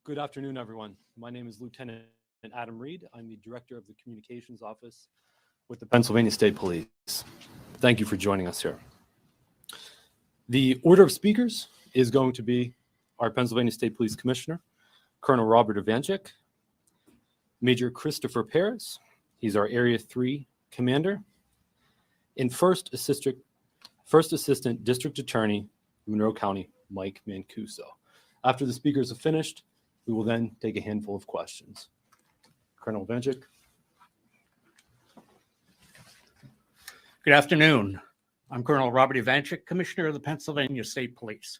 Good afternoon, everyone. My name is Lieutenant Adam Reed. I'm the Director of the Communications Office with the Pennsylvania State Police. Thank you for joining us here. The order of speakers is going to be our Pennsylvania State Police Commissioner, Colonel Robert Ivanchik, Major Christopher Paris, he's our Area 3 Commander, and First Assistant District Attorney, Monroe County, Mike Mancuso. After the speakers have finished, we will then take a handful of questions. Colonel Ivanchik. Good afternoon. I'm Colonel Robert Ivanchik, Commissioner of the Pennsylvania State Police.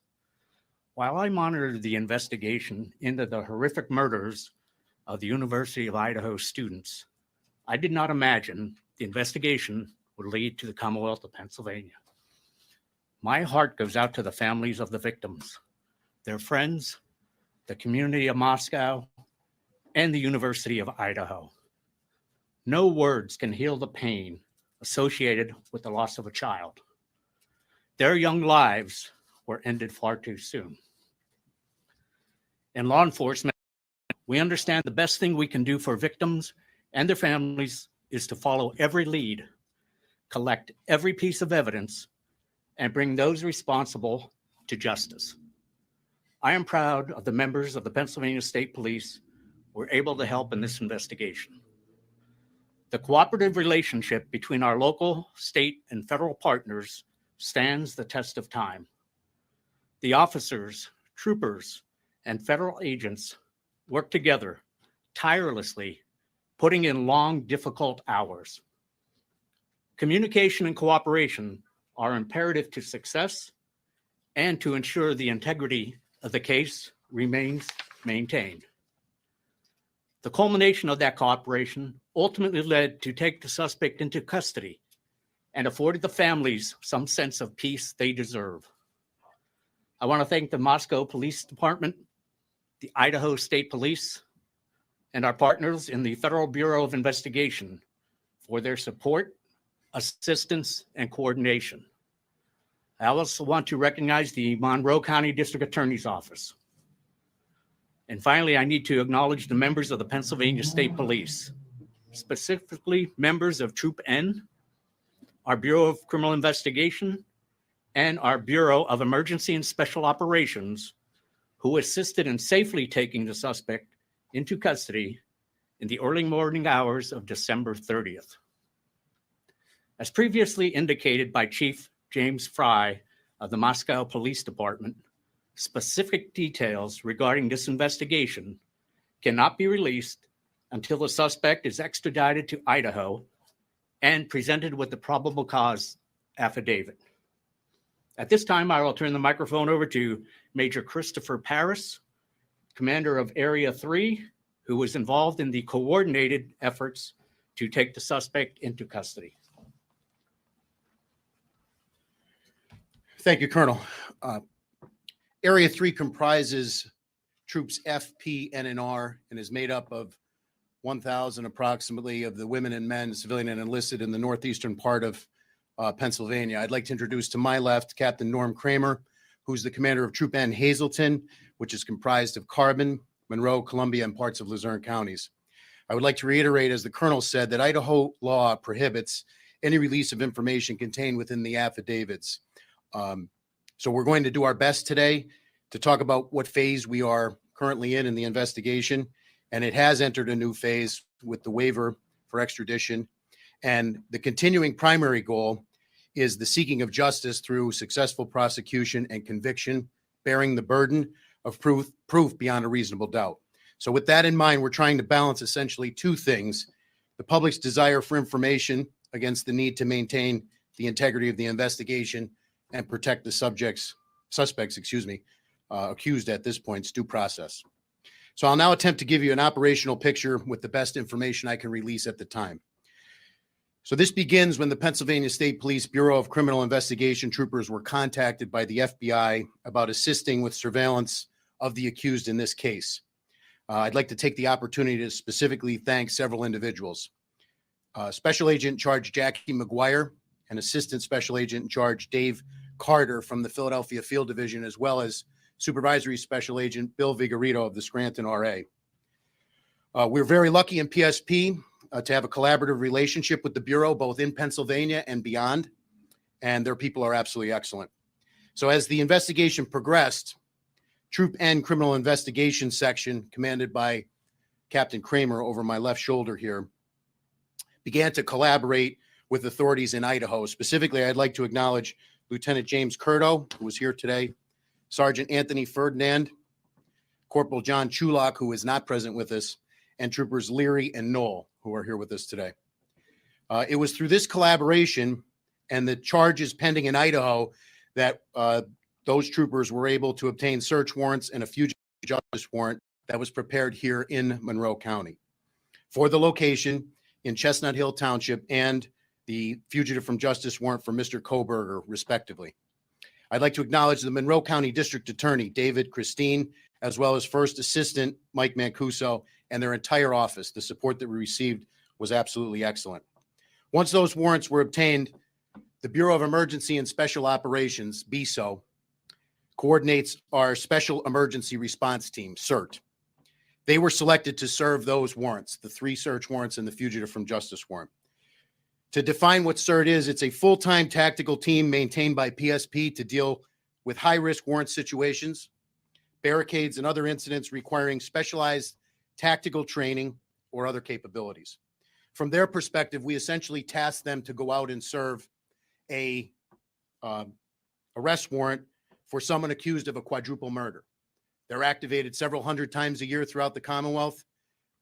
While I monitored the investigation into the horrific murders of the University of Idaho students, I did not imagine the investigation would lead to the Commonwealth of Pennsylvania. My heart goes out to the families of the victims, their friends, the community of Moscow, and the University of Idaho. No words can heal the pain associated with the loss of a child. Their young lives were ended far too soon. In law enforcement, we understand the best thing we can do for victims and their families is to follow every lead, collect every piece of evidence, and bring those responsible to justice. I am proud of the members of the Pennsylvania State Police who were able to help in this investigation. The cooperative relationship between our local, state, and federal partners stands the test of time. The officers, troopers, and federal agents work together tirelessly, putting in long, difficult hours. Communication and cooperation are imperative to success and to ensure the integrity of the case remains maintained. The culmination of that cooperation ultimately led to take the suspect into custody and afforded the families some sense of peace they deserve. I want to thank the Moscow Police Department, the Idaho State Police, and our partners in the Federal Bureau of Investigation for their support, assistance, and coordination. I also want to recognize the Monroe County District Attorney's Office. And finally, I need to acknowledge the members of the Pennsylvania State Police, specifically members of Troop N, our Bureau of Criminal Investigation, and our Bureau of Emergency and Special Operations, who assisted in safely taking the suspect into custody in the early morning hours of December 30th. As previously indicated by Chief James Fry of the Moscow Police Department, specific details regarding this investigation cannot be released until the suspect is extradited to Idaho and presented with the probable cause affidavit. At this time, I will turn the microphone over to Major Christopher Paris, Commander of Area 3, who was involved in the coordinated efforts to take the suspect into custody. Thank you, Colonel. Area 3 comprises troops F, P, N, and R, and is made up of 1,000 approximately of the women and men, civilian and enlisted, in the northeastern part of Pennsylvania. I'd like to introduce to my left Captain Norm Kramer, who's the commander of Troop N Hazleton, which is comprised of Carbon, Monroe, Columbia, and parts of Luzerne counties. I would like to reiterate, as the colonel said, that Idaho law prohibits any release of information contained within the affidavits. So we're going to do our best today to talk about what phase we are currently in the investigation. And it has entered a new phase with the waiver for extradition. And the continuing primary goal is the seeking of justice through successful prosecution and conviction, bearing the burden of proof beyond a reasonable doubt. So with that in mind, we're trying to balance essentially two things: the public's desire for information against the need to maintain the integrity of the investigation and protect the suspects, accused at this point's due process. So I'll now attempt to give you an operational picture with the best information I can release at the time. So this begins when the Pennsylvania State Police Bureau of Criminal Investigation troopers were contacted by the FBI about assisting with surveillance of the accused in this case. I'd like to take the opportunity to specifically thank several individuals. Special Agent in Charge Jackie McGuire and Assistant Special Agent in Charge Dave Carter from the Philadelphia Field Division, as well as Supervisory Special Agent Bill Vigorito of the Scranton RA. We're very lucky in PSP to have a collaborative relationship with the Bureau, both in Pennsylvania and beyond, and their people are absolutely excellent. So as the investigation progressed, Troop N Criminal Investigation Section, commanded by Captain Kramer over my left shoulder here, began to collaborate with authorities in Idaho. Specifically, I'd like to acknowledge Lieutenant James Curto, who was here today, Sergeant Anthony Ferdinand, Corporal John Chulak, who is not present with us, and Troopers Leary and Knoll, who are here with us today. It was through this collaboration and the charges pending in Idaho that those troopers were able to obtain search warrants and a fugitive justice warrant that was prepared here in Monroe County for the location in Chestnut Hill Township and the fugitive from justice warrant for Mr. Kohberger, respectively. I'd like to acknowledge the Monroe County District Attorney, David Christine, as well as First Assistant Mike Mancuso and their entire office. The support that we received was absolutely excellent. Once those warrants were obtained, the Bureau of Emergency and Special Operations, BESO, coordinates our Special Emergency Response Team, CERT. They were selected to serve those warrants, the 3 search warrants and the fugitive from justice warrant. To define what CERT is, it's a full-time tactical team maintained by PSP to deal with high-risk warrant situations, barricades, and other incidents requiring specialized tactical training or other capabilities. From their perspective, we essentially task them to go out and serve a arrest warrant for someone accused of a quadruple murder. They're activated several hundred times a year throughout the Commonwealth.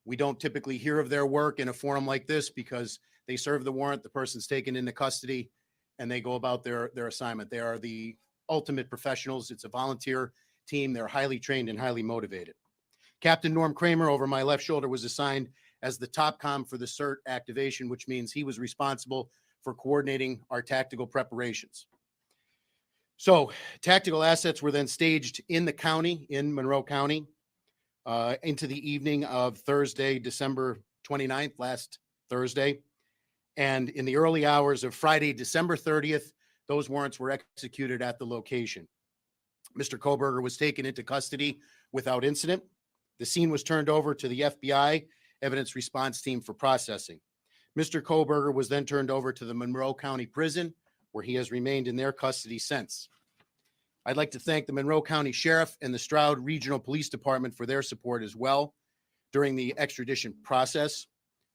We don't typically hear of their work in a forum like this because they serve the warrant, the person's taken into custody, and they go about their assignment. They are the ultimate professionals. It's a volunteer team. They're highly trained and highly motivated. Captain Norm Kramer over my left shoulder was assigned as the top comm for the CERT activation, which means he was responsible for coordinating our tactical preparations. So tactical assets were then staged in the county, in Monroe County, into the evening of Thursday, December 29th, last Thursday. And in the early hours of Friday, December 30th, those warrants were executed at the location. Mr. Kohberger was taken into custody without incident. The scene was turned over to the FBI Evidence Response Team for processing. Mr. Kohberger was then turned over to the Monroe County Prison, where he has remained in their custody since. I'd like to thank the Monroe County Sheriff and the Stroud Regional Police Department for their support as well during the extradition process.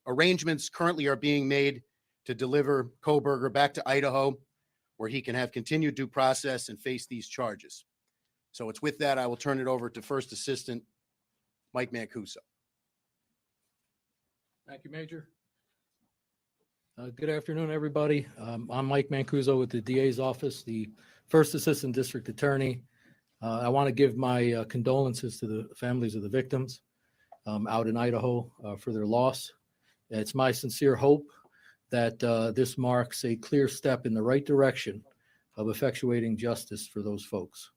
Arrangements currently are being made to deliver Kohberger back to Idaho, where he can have continued due process and face these charges. So it's with that, I will turn it over to First Assistant Mike Mancuso. Thank you, Major. Good afternoon, everybody. I'm Mike Mancuso with the DA's office, the First Assistant District Attorney. I want to give my condolences to the families of the victims out in Idaho for their loss. It's my sincere hope that this marks a clear step in the right direction of effectuating justice for those folks.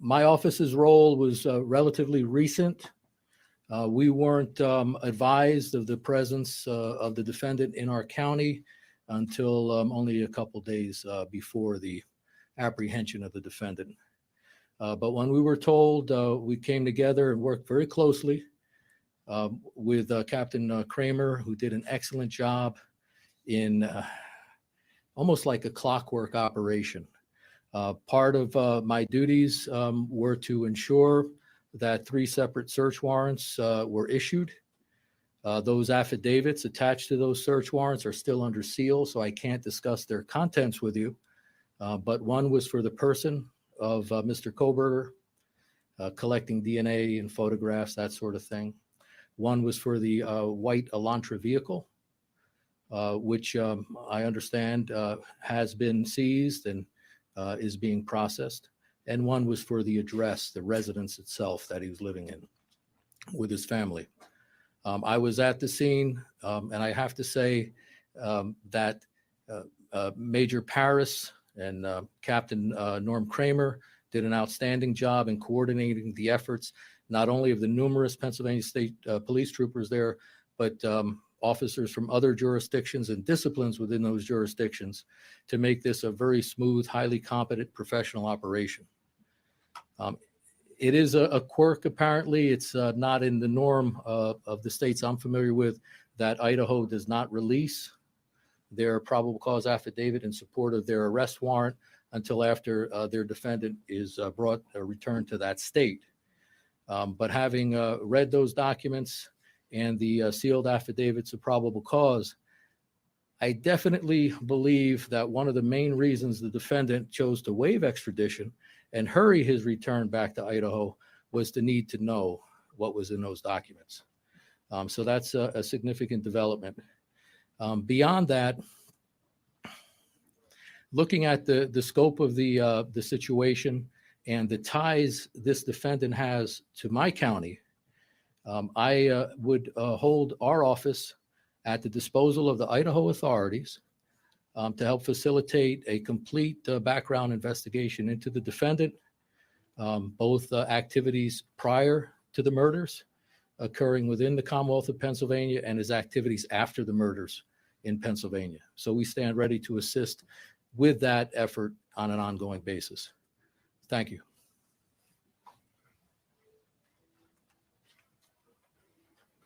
My office's role was relatively recent. We weren't advised of the presence of the defendant in our county until only a couple days before the apprehension of the defendant. But when we were told, we came together and worked very closely with Captain Kramer, who did an excellent job in almost like a clockwork operation. Part of my duties were to ensure that 3 separate search warrants were issued. Those affidavits attached to those search warrants are still under seal, so I can't discuss their contents with you. But one was for the person of Mr. Kohberger, collecting DNA and photographs, that sort of thing. One was for the white Elantra vehicle, which I understand has been seized and is being processed. And one was for the address, the residence itself that he was living in with his family. I was at the scene, and I have to say that Major Paris and Captain Norm Kramer did an outstanding job in coordinating the efforts, not only of the numerous Pennsylvania State police troopers there, but officers from other jurisdictions and disciplines within those jurisdictions to make this a very smooth, highly competent professional operation. It is a quirk, apparently. It's not in the norm of the states I'm familiar with that Idaho does not release their probable cause affidavit in support of their arrest warrant until after their defendant is brought or returned to that state. But having read those documents and the sealed affidavits of probable cause, I definitely believe that one of the main reasons the defendant chose to waive extradition and hurry his return back to Idaho was the need to know what was in those documents. So that's a significant development. Beyond that, looking at the scope of the situation and the ties this defendant has to my county, I would hold our office at the disposal of the Idaho authorities to help facilitate a complete background investigation into the defendant, both activities prior to the murders occurring within the Commonwealth of Pennsylvania and his activities after the murders in Pennsylvania. So we stand ready to assist with that effort on an ongoing basis. Thank you.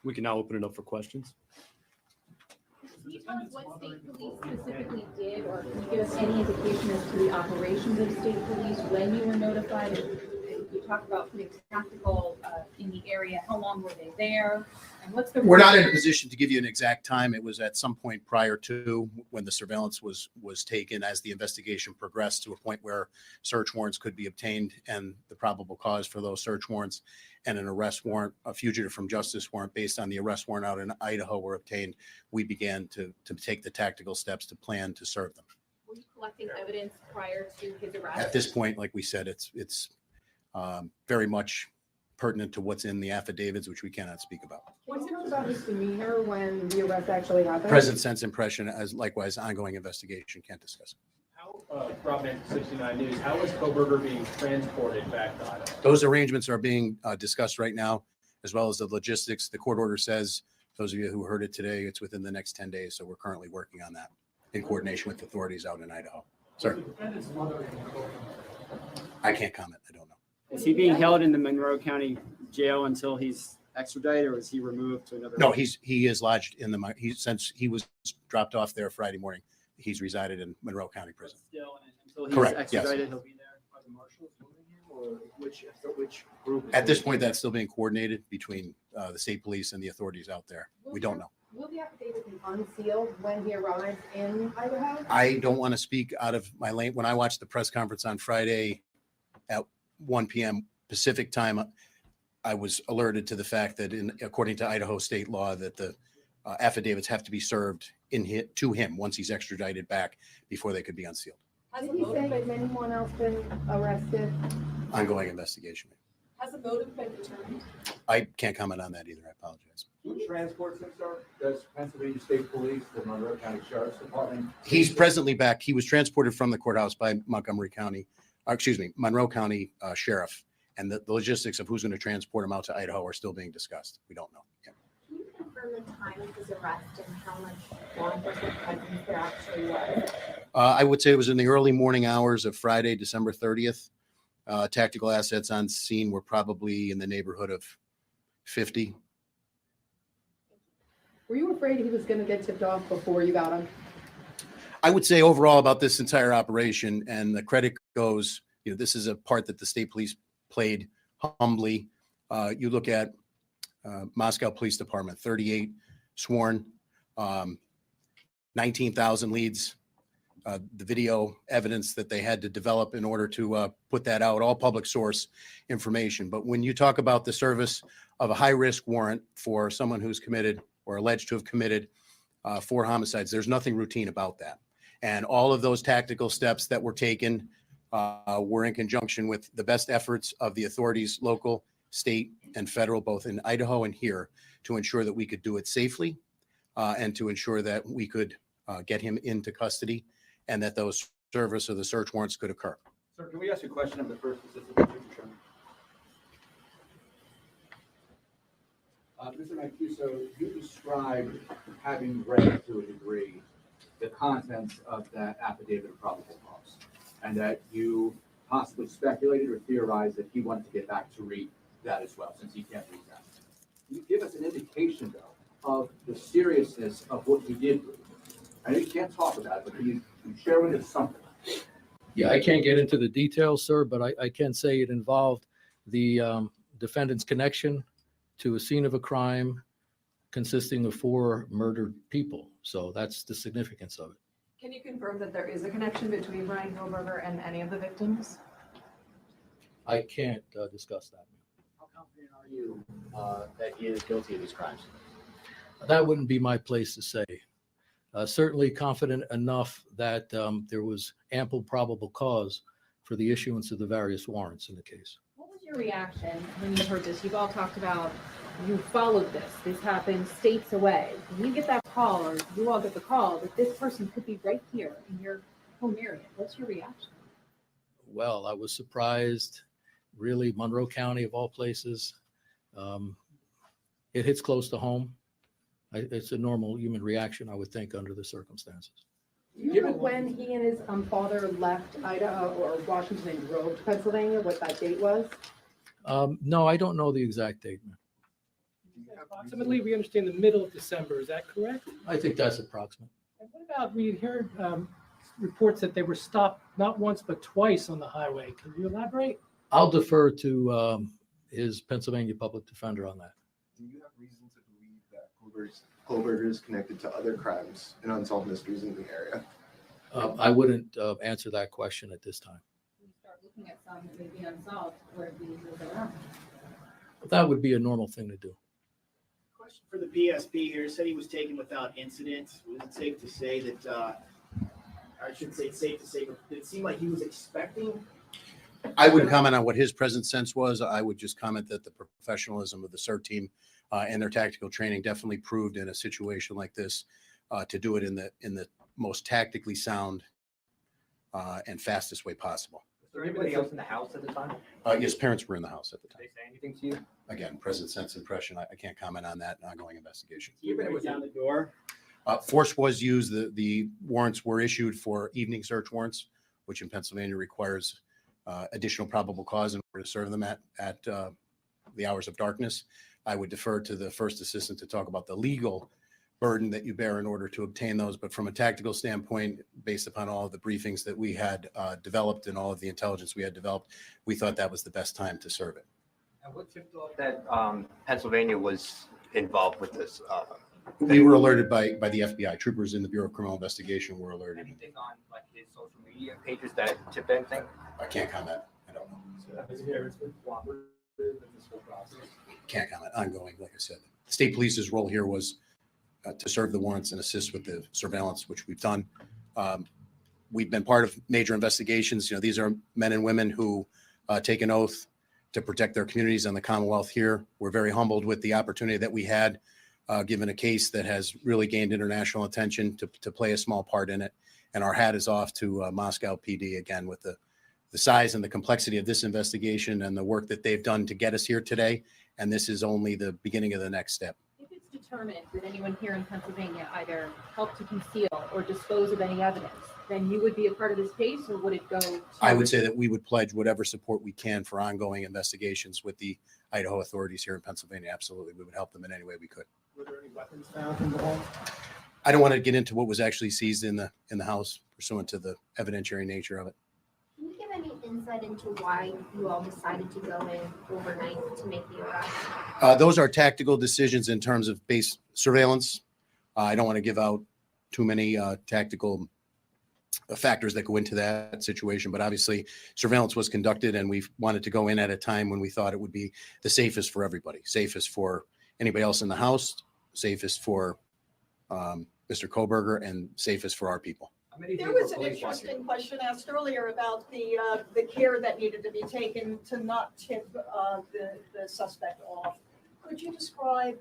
We can now open it up for questions. Can you tell us what state police specifically did, or can you give us any indication as to the operations of state police, when you were notified? You talked about putting tactical in the area. How long were they there? And what's the... We're not in a position to give you an exact time. It was at some point prior to when the surveillance was taken, as the investigation progressed to a point where search warrants could be obtained, and the probable cause for those search warrants and an arrest warrant, a fugitive from justice warrant based on the arrest warrant out in Idaho were obtained. We began to take the tactical steps to plan to serve them. Were you collecting evidence prior to his arrest? At this point, like we said, it's very much pertinent to what's in the affidavits, which we cannot speak about. What's it about his demeanor when the arrest actually happened? Present sense impression, as likewise ongoing investigation, can't discuss it. How, Rob, 69 News, how is Kohberger being transported back to Idaho? Those arrangements are being discussed right now, as well as the logistics. The court order says, those of you who heard it today, it's within the next 10 days. So we're currently working on that in coordination with authorities out in Idaho. Sir, I can't comment. I don't know. Is he being held in the Monroe County Jail until he's extradited, or is he removed to another? No, he is lodged in since he was dropped off there Friday morning. He's resided in Monroe County Prison. Still, until he's Correct, yes. extradited, he'll be there. Are the marshals moving him, or which group? At this point, that's still being coordinated between the state police and the authorities out there. We don't know. Will the affidavit be unsealed when he arrives in Idaho? I don't want to speak out of my lane. When I watched the press conference on Friday at 1 p.m. Pacific time, I was alerted to the fact that according to Idaho state law, that the affidavits have to be served to him once he's extradited back before they could be unsealed. Did he say that anyone else been arrested? Ongoing investigation. Has the motive been determined? I can't comment on that either. I apologize. Who transports him, sir? Does Pennsylvania State Police, the Monroe County Sheriff's Department? He's presently back. He was transported from the courthouse by Monroe County Sheriff, and the logistics of who's going to transport him out to Idaho are still being discussed. We don't know. Yeah. Can you confirm the time of his arrest and how much law enforcement presence there actually was? I would say it was in the early morning hours of Friday, December 30th. Tactical assets on scene were probably in the neighborhood of 50. Were you afraid he was going to get tipped off before you got him? I would say overall about this entire operation, and the credit goes, this is a part that the state police played humbly. You look at Moscow Police Department, 38 sworn, 19,000 leads, the video evidence that they had to develop in order to put that out, all public source information. But when you talk about the service of a high-risk warrant for someone who's committed or alleged to have committed 4 homicides, there's nothing routine about that. And all of those tactical steps that were taken were in conjunction with the best efforts of the authorities, local, state, and federal, both in Idaho and here, to ensure that we could do it safely and to ensure that we could get him into custody and that those service or the search warrants could occur. Sir, can we ask a question of the first assistant district attorney? Mr. Mancuso, you described having read to a degree the contents of that affidavit of probable cause, and that you possibly speculated or theorized that he wanted to get back to read that as well, since he can't read that. Can you give us an indication, though, of the seriousness of what he did read? I know you can't talk about it, but can you share with us something? Yeah, I can't get into the details, sir, but I can say it involved the defendant's connection to a scene of a crime consisting of 4 murdered people. So that's the significance of it. Can you confirm that there is a connection between Bryan Kohberger and any of the victims? I can't discuss that. How confident are you that he is guilty of these crimes? That wouldn't be my place to say. Certainly confident enough that there was ample probable cause for the issuance of the various warrants in the case. What was your reaction when you heard this? You've all talked about, you followed this. This happened states away. When you get that call, or you all get the call, that this person could be right here in your home area, what's your reaction? Well, I was surprised, really, Monroe County of all places. It hits close to home. It's a normal human reaction, I would think, under the circumstances. Do you know when he and his father left Idaho or Washington and drove to Pennsylvania, what that date was? No, I don't know the exact date, ma'am. Approximately, we understand the middle of December, is that correct? I think that's approximate. And what about, we heard reports that they were stopped not once but twice on the highway. Can you elaborate? I'll defer to his Pennsylvania public defender on that. Do you have reason to believe that Kohberger is connected to other crimes and unsolved mysteries in the area? I wouldn't answer that question at this time. We start looking at some that may be unsolved, where we move around. That would be a normal thing to do. Question for the BSP here. Said he was taken without incident. Was it safe to say that, I shouldn't say safe to say, but did it seem like he was expecting? I wouldn't comment on what his present sense was. I would just comment that the professionalism of the CERT team and their tactical training definitely proved in a situation like this to do it in the most tactically sound and fastest way possible. Was there anybody else in the house at the time? His parents were in the house at the Did time. they say anything to you? Again, present sense impression. I can't comment on that ongoing investigation. You break down the door. Force was used. The warrants were issued for evening search warrants, which in Pennsylvania requires additional probable cause in order to serve them at the hours of darkness. I would defer to the first assistant to talk about the legal burden that you bear in order to obtain those. But from a tactical standpoint, based upon all of the briefings that we had developed and all of the intelligence we had developed, we thought that was the best time to serve it. And what tipped off that Pennsylvania was involved with this? We were alerted by the FBI. Troopers in the Bureau of Criminal Investigation were alerted. Anything on like his social media pages that tipped anything? I can't comment. I don't know. Can't comment. Ongoing, like I said. State Police's role here was to serve the warrants and assist with the surveillance, which we've done. We've been part of major investigations. You know, these are men and women who take an oath to protect their communities and the Commonwealth here. We're very humbled with the opportunity that we had, given a case that has really gained international attention to play a small part in it. And our hat is off to Moscow PD again with the size and the complexity of this investigation and the work that they've done to get us here today. And this is only the beginning of the next step. If it's determined that anyone here in Pennsylvania either helped to conceal or dispose of any evidence, then you would be a part of this case, or would it go to... I would say that we would pledge whatever support we can for ongoing investigations with the Idaho authorities here in Pennsylvania. Absolutely. We would help them in any way we could. Were there any weapons found in the home? I don't want to get into what was actually seized in the house pursuant to the evidentiary nature of it. Can you give any insight into why you all decided to go in overnight to make the arrest? Those are tactical decisions in terms of base surveillance. I don't want to give out too many tactical factors that go into that situation, but obviously surveillance was conducted and we wanted to go in at a time when we thought it would be the safest for everybody, safest for anybody else in the house, safest for Mr. Kohberger, and safest for our people. There was an interesting question asked earlier about the care that needed to be taken to not tip the suspect off. Could you describe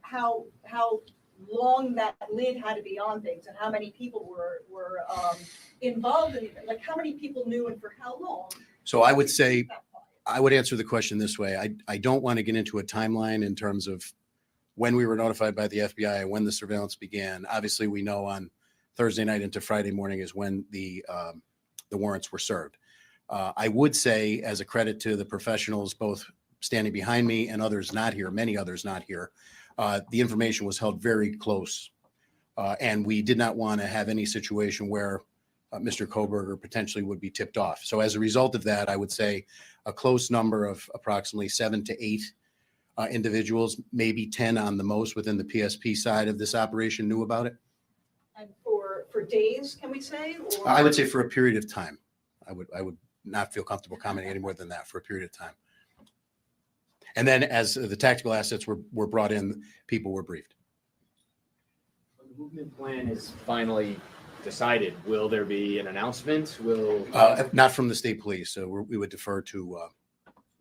how long that lid had to be on things and how many people were involved in it? Like how many people knew and for how long? So I would say, I would answer the question this way. I don't want to get into a timeline in terms of when we were notified by the FBI and when the surveillance began. Obviously, we know on Thursday night into Friday morning is when the warrants were served. I would say, as a credit to the professionals, both standing behind me and others not here, many others not here, the information was held very close. And we did not want to have any situation where Mr. Kohberger potentially would be tipped off. So as a result of that, I would say a close number of approximately 7 to 8 individuals, maybe 10 on the most within the PSP side of this operation knew about it. And for days, can we say? Or- I would say for a period of time. I would not feel comfortable commenting any more than that for a period of time. And then as the tactical assets were brought in, people were briefed. When the movement plan is finally decided, will there be an announcement? Will Not from the state police, so we would defer to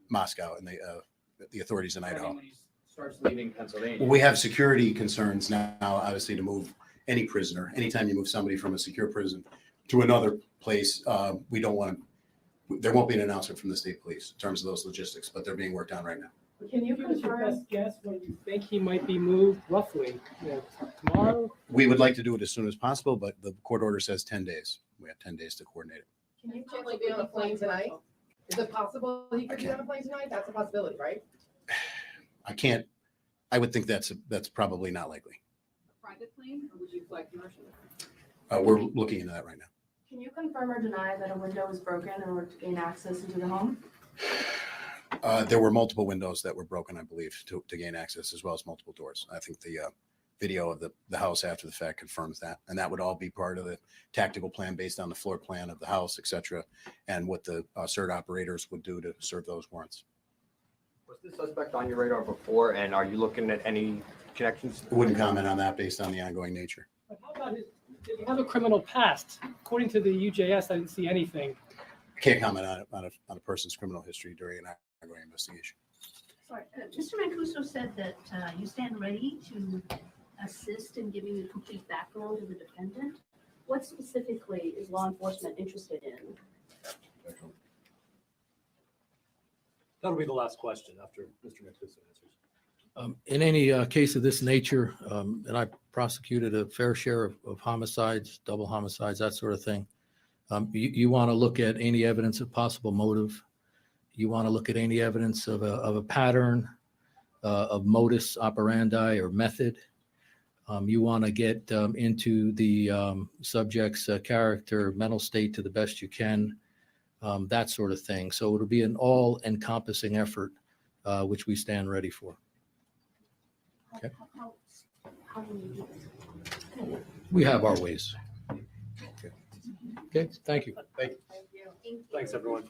Moscow and the authorities in Idaho. when he starts leaving Pennsylvania? Well, we have security concerns now, obviously, to move any prisoner. Anytime you move somebody from a secure prison to another place, we don't want to, there won't be an announcement from the state police in terms of those logistics, but they're being worked on right now. Can you give us your best guess when you think he might be moved roughly? Tomorrow? We would like to do it as soon as possible, but the court order says 10 days. We have 10 days to coordinate it. Can you actually be on a plane tonight? Is it possible he could be on a plane tonight? That's a possibility, right? I would think that's probably not likely. Private plane, or would you fly commercial? We're looking into that right now. Can you confirm or deny that a window was broken in order to gain access into the home? There were multiple windows that were broken, I believe, to gain access, as well as multiple doors. I think the video of the house after the fact confirms that. And that would all be part of the tactical plan based on the floor plan of the house, et cetera, and what the CERT operators would do to serve those warrants. Was this suspect on your radar before, and are you looking at any connections? Wouldn't comment on that based on the ongoing nature. But how about his, did he have a criminal past? According to the UJS, I didn't see anything. I can't comment on a person's criminal history during an ongoing investigation. Sorry, Mr. Mancuso said that you stand ready to assist in giving a complete background of the defendant. What specifically is law enforcement interested in? That'll be the last question after Mr. Mancuso answers. In any case of this nature, and I prosecuted a fair share of homicides, double homicides, that sort of thing. You want to look at any evidence of possible motive. You want to look at any evidence of a pattern, of modus operandi or method. You want to get into the subject's character, mental state to the best you can, that sort of thing. So it'll be an all-encompassing effort, which we stand ready for. Okay. How do you do this? We have our ways. Okay, thank you. Thank you. Thanks, everyone.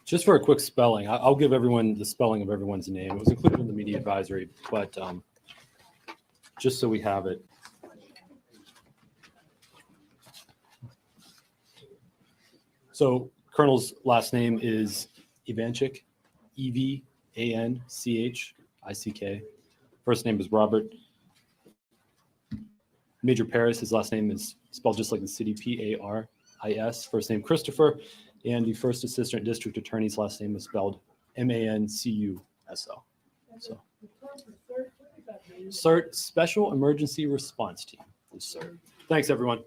Just for a quick spelling, I'll give everyone the spelling of everyone's name. It was included in the media advisory, but just so we have it. So Colonel's last name is Ivanchik, Evanchik. First name is Robert. Major Paris, his last name is spelled just like the city, Paris. First name Christopher. And the first assistant district attorney's last name is spelled Mancuso. So, CERT, Special Emergency Response Team. CERT. Thanks, everyone.